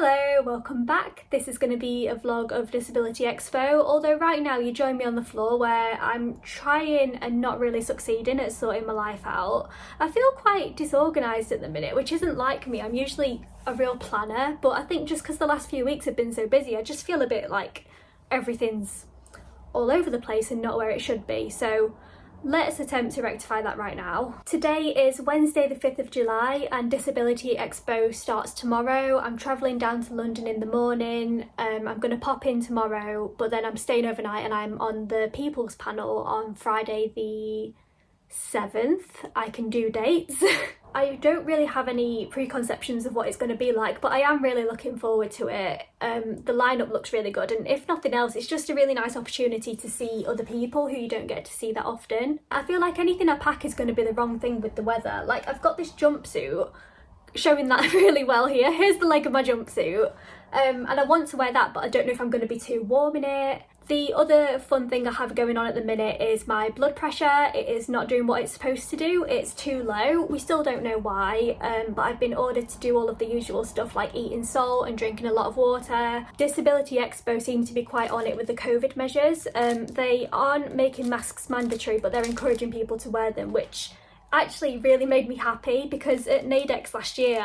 Hello, welcome back. This is going to be a vlog of Disability Expo, although right now you join me on the floor where I'm trying and not really succeeding at sorting my life out. I feel quite disorganised at the minute, which isn't like me. I'm usually a real planner, but I think just because the last few weeks have been so busy, I just feel a bit like everything's all over the place and not where it should be. So let's attempt to rectify that right now. Today is Wednesday the 5th of July and Disability Expo starts tomorrow. I'm travelling down to London in the morning. I'm going to pop in tomorrow, but then I'm staying overnight and I'm on the People's panel on Friday the 7th. I can do dates. I don't really have any preconceptions of what it's going to be like, but I am really looking forward to it. The lineup looks really good, and if nothing else, it's just a really nice opportunity to see other people who you don't get to see that often. I feel like anything I pack is going to be the wrong thing with the weather. Like, I've got this jumpsuit, showing that really well here. Here's the leg of my jumpsuit, and I want to wear that, but I don't know if I'm going to be too warm in it. The other fun thing I have going on at the minute is my blood pressure. It is not doing what it's supposed to do. It's too low. We still don't know why, but I've been ordered to do all of the usual stuff like eating salt and drinking a lot of water. Disability Expo seem to be quite on it with the COVID measures. They aren't making masks mandatory, but they're encouraging people to wear them, which actually really made me happy, because at NAIDEX last year,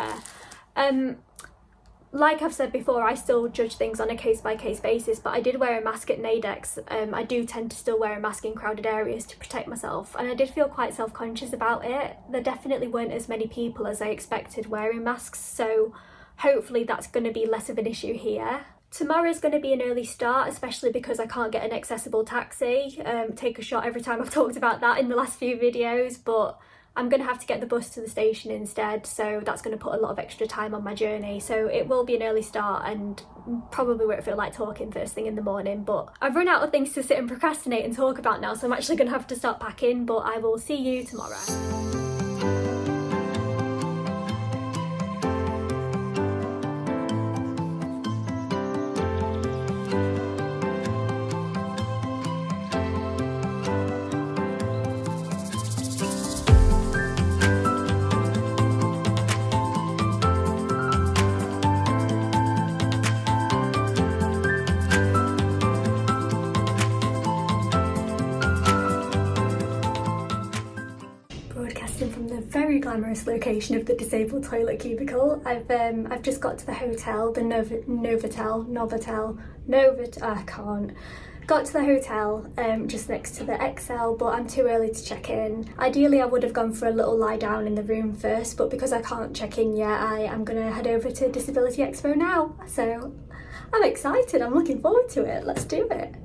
like I've said before, I still judge things on a case-by-case basis, but I did wear a mask at NAIDEX. I do tend to still wear a mask in crowded areas to protect myself, and I did feel quite self-conscious about it. There definitely weren't as many people as I expected wearing masks, so hopefully that's going to be less of an issue here. Tomorrow's going to be an early start, especially because I can't get an accessible taxi. Take a shot every time I've talked about that in the last few videos, but I'm going to have to get the bus to the station instead, so that's going to put a lot of extra time on my journey. So it will be an early start and probably won't feel like talking first thing in the morning, but I've run out of things to sit and procrastinate and talk about now, so I'm actually going to have to start packing, but I will see you tomorrow. From the very glamorous location of the disabled toilet cubicle. I've just got to the hotel, the got to the hotel just next to the XL, but I'm too early to check in. Ideally I would have gone for a little lie down in the room first, but because I can't check in yet, I am gonna head over to Disability Expo now. So I'm excited, I'm looking forward to it. Let's do it.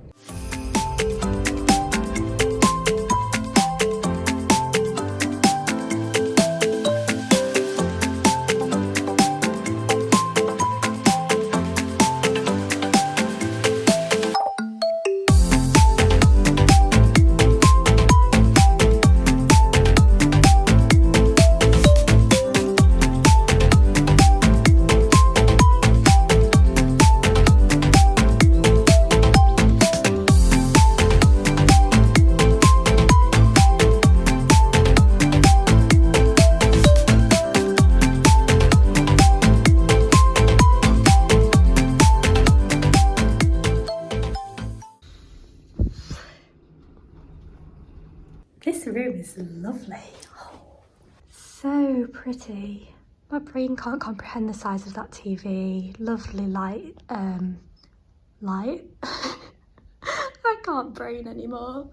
This room is lovely. Oh, so pretty. My brain can't comprehend the size of that TV. Lovely light. Light? I can't brain anymore.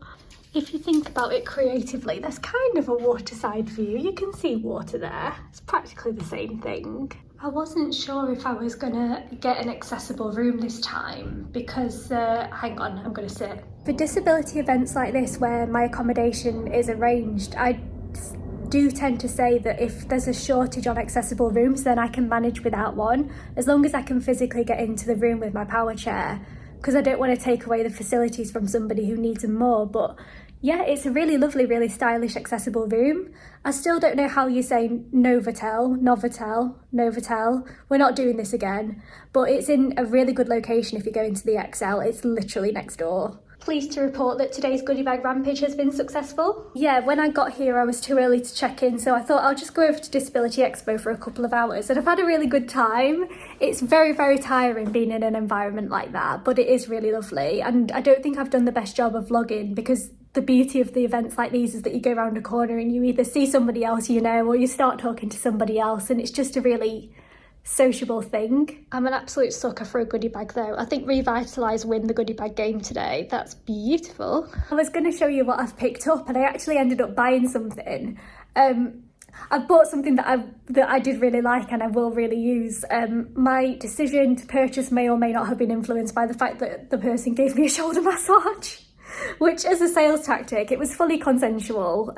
If you think about it creatively, there's kind of a waterside view. You can see water there. It's practically the same thing. I wasn't sure if I was gonna get an accessible room this time because, hang on, I'm gonna sit. For disability events like this where my accommodation is arranged, I do tend to say that if there's a shortage on accessible rooms, then I can manage without one, as long as I can physically get into the room with my power chair, because I don't want to take away the facilities from somebody who needs them more. But yeah, it's a really lovely, really stylish, accessible room. I still don't know how you say Novotel. We're not doing this again, but it's in a really good location if you go into the XL. It's literally next door. Pleased to report that today's goodie bag rampage has been successful. Yeah, when I got here I was too early to check in, so I thought I'll just go over to Disability Expo for a couple of hours, and I've had a really good time. It's very, very tiring being in an environment like that, but it is really lovely, and I don't think I've done the best job of vlogging, because the beauty of the events like these is that you go around a corner and you either see somebody else you know, or you start talking to somebody else, and it's just a really sociable thing. I'm an absolute sucker for a goodie bag though. I think Revitalise win the goodie bag game today. That's beautiful. I was going to show you what I've picked up, and I actually ended up buying something. I've bought something that I did really like and I will really use. My decision to purchase may or may not have been influenced by the fact that the person gave me a shoulder massage, which as a sales tactic, it was fully consensual.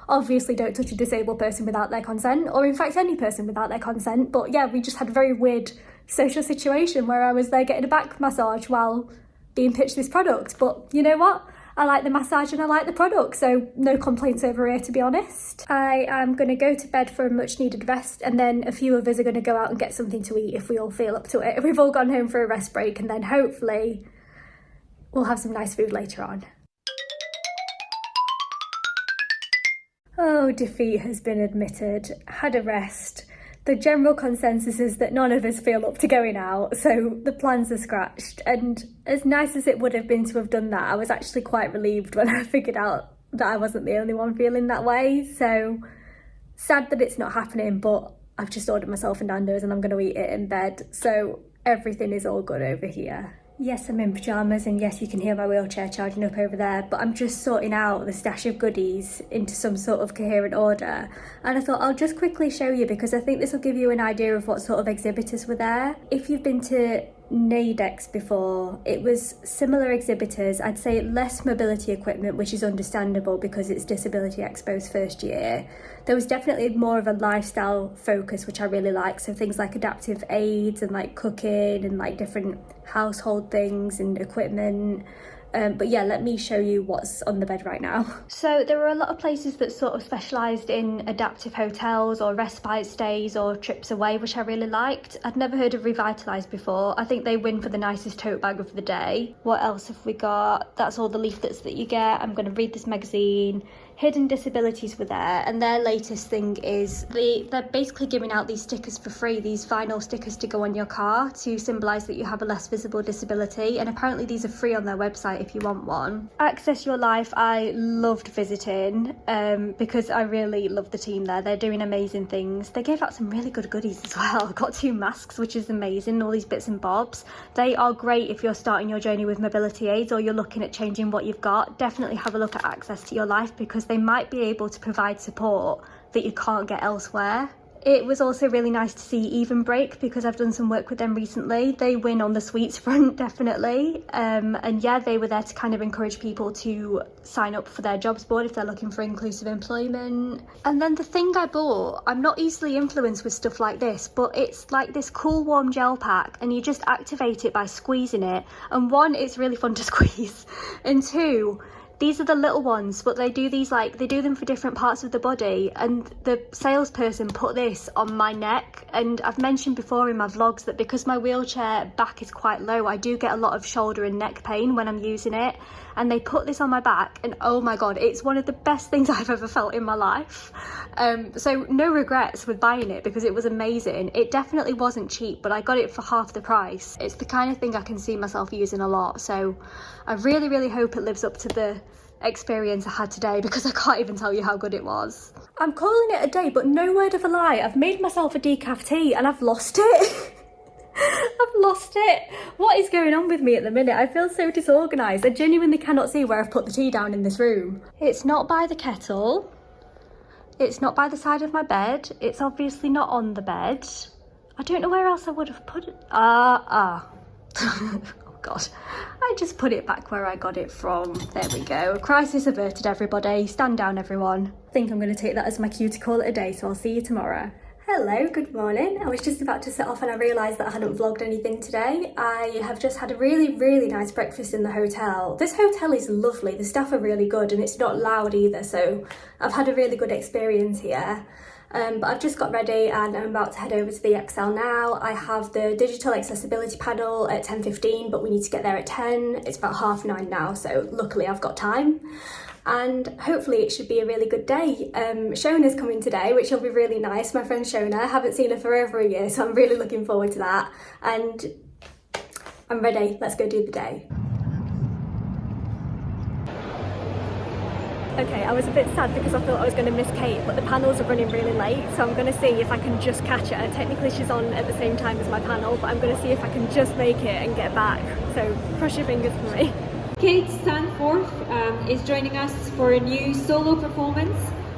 Obviously don't touch a disabled person without their consent, or in fact any person without their consent, but yeah, we just had a very weird social situation where I was there getting a back massage while being pitched this product. But you know what? I like the massage and I like the product, so no complaints over here, to be honest. I am going to go to bed for a much needed rest, and then a few of us are going to go out and get something to eat if we all feel up to it. We've all gone home for a rest break, and then hopefully we'll have some nice food later on. Oh, defeat has been admitted. Had a rest. The general consensus is that none of us feel up to going out, so the plans are scratched. And as nice as it would have been to have done that, I was actually quite relieved when I figured out that I wasn't the only one feeling that way. So sad that it's not happening, but I've just ordered myself a Nando's and I'm going to eat it in bed. So everything is all good over here. Yes, I'm in pyjamas, and yes, you can hear my wheelchair charging up over there, but I'm just sorting out the stash of goodies into some sort of coherent order. And I thought I'll just quickly show you, because I think this will give you an idea of what sort of exhibitors were there. If you've been to NAIDEX before, it was similar exhibitors. I'd say less mobility equipment, which is understandable because it's Disability Expo's first year. There was definitely more of a lifestyle focus, which I really like. So things like adaptive aids and like cooking and like different household things and equipment. But yeah, let me show you what's on the bed right now. So there were a lot of places that sort of specialised in adaptive hotels or respite stays or trips away, which I really liked. I'd never heard of Revitalise before. I think they win for the nicest tote bag of the day. What else have we got? That's all the leaflets that you get. I'm going to read this magazine. Hidden Disabilities were there, and their latest thing is they're basically giving out these stickers for free, these vinyl stickers to go on your car to symbolise that you have a less visible disability, and apparently these are free on their website if you want one. Access Your Life, I loved visiting because I really love the team there. They're doing amazing things. They gave out some really good goodies as well. Got 2 masks, which is amazing, all these bits and bobs. They are great if you're starting your journey with mobility aids or you're looking at changing what you've got. Definitely have a look at Access to Your Life, because they might be able to provide support that you can't get elsewhere. It was also really nice to see Even Break, because I've done some work with them recently. They win on the sweets front, definitely. And yeah, they were there to kind of encourage people to sign up for their jobs board if they're looking for inclusive employment. And then the thing I bought, I'm not easily influenced with stuff like this, but it's like this cool warm gel pack, and you just activate it by squeezing it. And 1, it's really fun to squeeze. And 2, these are the little ones, but they do these like, they do them for different parts of the body, and the salesperson put this on my neck. And I've mentioned before in my vlogs that because my wheelchair back is quite low, I do get a lot of shoulder and neck pain when I'm using it, and they put this on my back, and oh my god, it's one of the best things I've ever felt in my life. So no regrets with buying it, because it was amazing. It definitely wasn't cheap, but I got it for half the price. It's the kind of thing I can see myself using a lot, so I really, really hope it lives up to the experience I had today, because I can't even tell you how good it was. I'm calling it a day, but no word of a lie, I've made myself a decaf tea and I've lost it. I've lost it. What is going on with me at the minute? I feel so disorganised. I genuinely cannot see where I've put the tea down in this room. It's not by the kettle. It's not by the side of my bed. It's obviously not on the bed. I don't know where else I would have put it. Oh god, I just put it back where I got it from. There we go. Crisis averted, everybody. Stand down, everyone. I think I'm going to take that as my cue to call it a day, so I'll see you tomorrow. Hello, good morning. I was just about to set off and I realised that I hadn't vlogged anything today. I have just had a really, really nice breakfast in the hotel. This hotel is lovely, the staff are really good, and it's not loud either, so I've had a really good experience here. But I've just got ready and I'm about to head over to the ExCeL now. I have the digital accessibility panel at 10:15, but we need to get there at 10. It's about 9:30 now, so luckily I've got time. And hopefully it should be a really good day. Shona's coming today, which will be really nice. My friend Shona, I haven't seen her for over a year, so I'm really looking forward to that. And I'm ready, let's go do the day. Okay, I was a bit sad because I thought I was going to miss Kate, but the panels are running really late, so I'm going to see if I can just catch her. Technically she's on at the same time as my panel, but I'm going to see if I can just make it and get back. So cross your fingers for me. Kate Stanforth is joining us for a new solo performance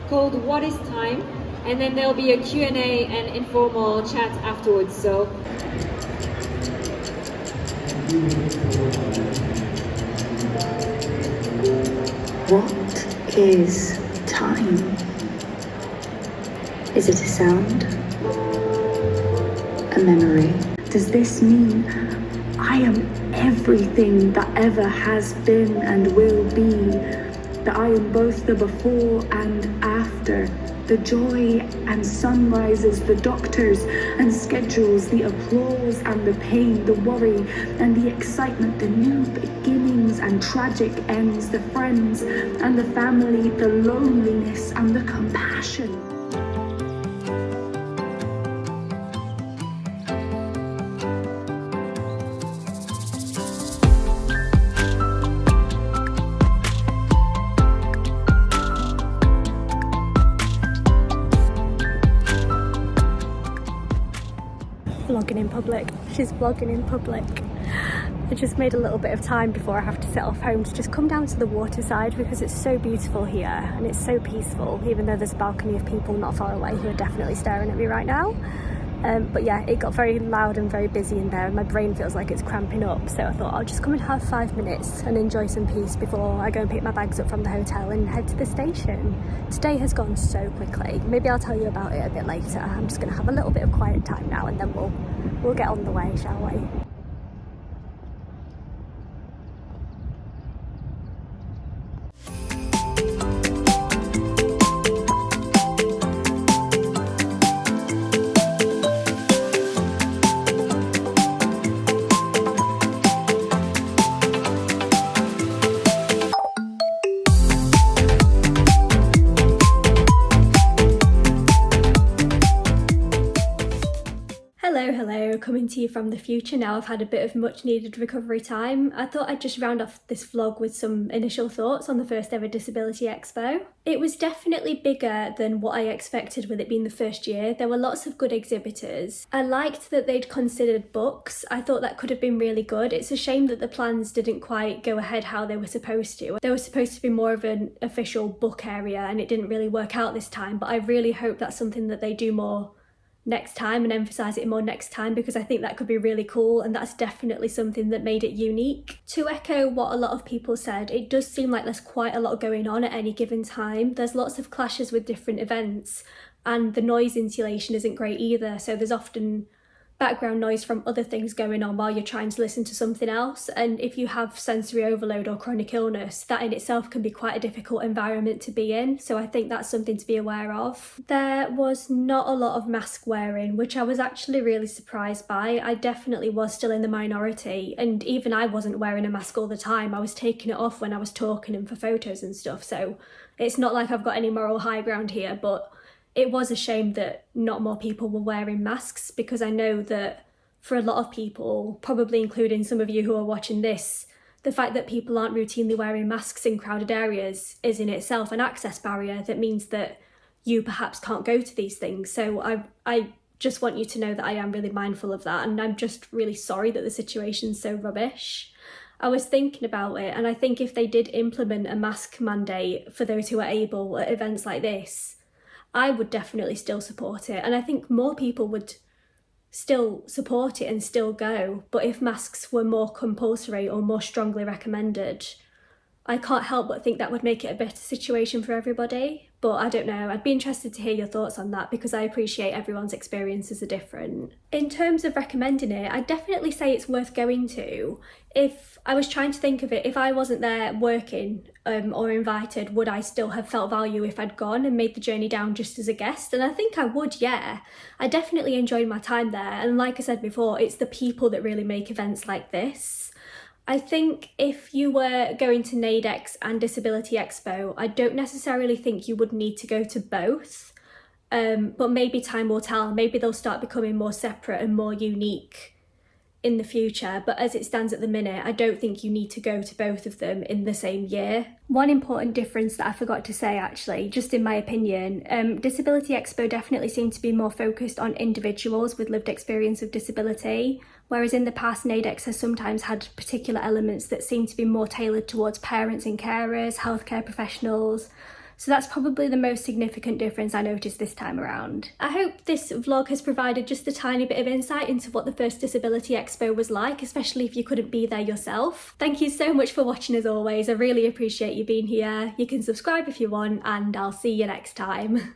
called What is Time? And then there'll be a Q&A and informal chat afterwards, so. What is time? Is it a sound? A memory? Does this mean I am everything that ever has been and will be? That I am both the before and after, the joy and sunrises, the doctors and schedules, the applause and the pain, the worry and the excitement, the new beginnings and tragic ends, the friends and the family, the loneliness and the compassion. Vlogging in public. She's vlogging in public. I just made a little bit of time before I have to set off home to just come down to the waterside because it's so beautiful here and it's so peaceful, even though there's a balcony of people not far away who are definitely staring at me right now. But yeah, it got very loud and very busy in there and my brain feels like it's cramping up, so I thought I'll just come and have 5 minutes and enjoy some peace before I go and pick my bags up from the hotel and head to the station. Today has gone so quickly. Maybe I'll tell you about it a bit later. I'm just going to have a little bit of quiet time now and then we'll get on the way, shall we? Hello, coming to you from the future now. I've had a bit of much needed recovery time. I thought I'd just round off this vlog with some initial thoughts on the first ever Disability Expo. It was definitely bigger than what I expected with it being the first year. There were lots of good exhibitors. I liked that they'd considered books. I thought that could have been really good. It's a shame that the plans didn't quite go ahead how they were supposed to. There was supposed to be more of an official book area and it didn't really work out this time, but I really hope that's something that they do more next time and emphasize it more next time, because I think that could be really cool and that's definitely something that made it unique. To echo what a lot of people said, it does seem like there's quite a lot going on at any given time. There's lots of clashes with different events and the noise insulation isn't great either, so there's often background noise from other things going on while you're trying to listen to something else, and if you have sensory overload or chronic illness, that in itself can be quite a difficult environment to be in, so I think that's something to be aware of. There was not a lot of mask wearing, which I was actually really surprised by. I definitely was still in the minority, and even I wasn't wearing a mask all the time. I was taking it off when I was talking and for photos and stuff, so it's not like I've got any moral high ground here, but it was a shame that not more people were wearing masks, because I know that for a lot of people, probably including some of you who are watching this, the fact that people aren't routinely wearing masks in crowded areas is in itself an access barrier that means that you perhaps can't go to these things. So I just want you to know that I am really mindful of that, and I'm just really sorry that the situation's so rubbish. I was thinking about it, and I think if they did implement a mask mandate for those who are able at events like this, I would definitely still support it, and I think more people would still support it and still go. But if masks were more compulsory or more strongly recommended, I can't help but think that would make it a better situation for everybody. But I don't know, I'd be interested to hear your thoughts on that because I appreciate everyone's experiences are different. In terms of recommending it, I'd definitely say it's worth going to. If I was trying to think of it, if I wasn't there working or invited, would I still have felt value if I'd gone and made the journey down just as a guest? And I think I would, yeah. I definitely enjoyed my time there. And like I said before, it's the people that really make events like this. I think if you were going to NAIDEX and Disability Expo, I don't necessarily think you would need to go to both, but maybe time will tell. Maybe they'll start becoming more separate and more unique in the future, but as it stands at the minute, I don't think you need to go to both of them in the same year. One important difference that I forgot to say actually, just in my opinion, Disability Expo definitely seemed to be more focused on individuals with lived experience of disability, whereas in the past NAIDEX has sometimes had particular elements that seem to be more tailored towards parents and carers, healthcare professionals. So that's probably the most significant difference I noticed this time around. I hope this vlog has provided just a tiny bit of insight into what the first Disability Expo was like, especially if you couldn't be there yourself. Thank you so much for watching as always, I really appreciate you being here. You can subscribe if you want, and I'll see you next time.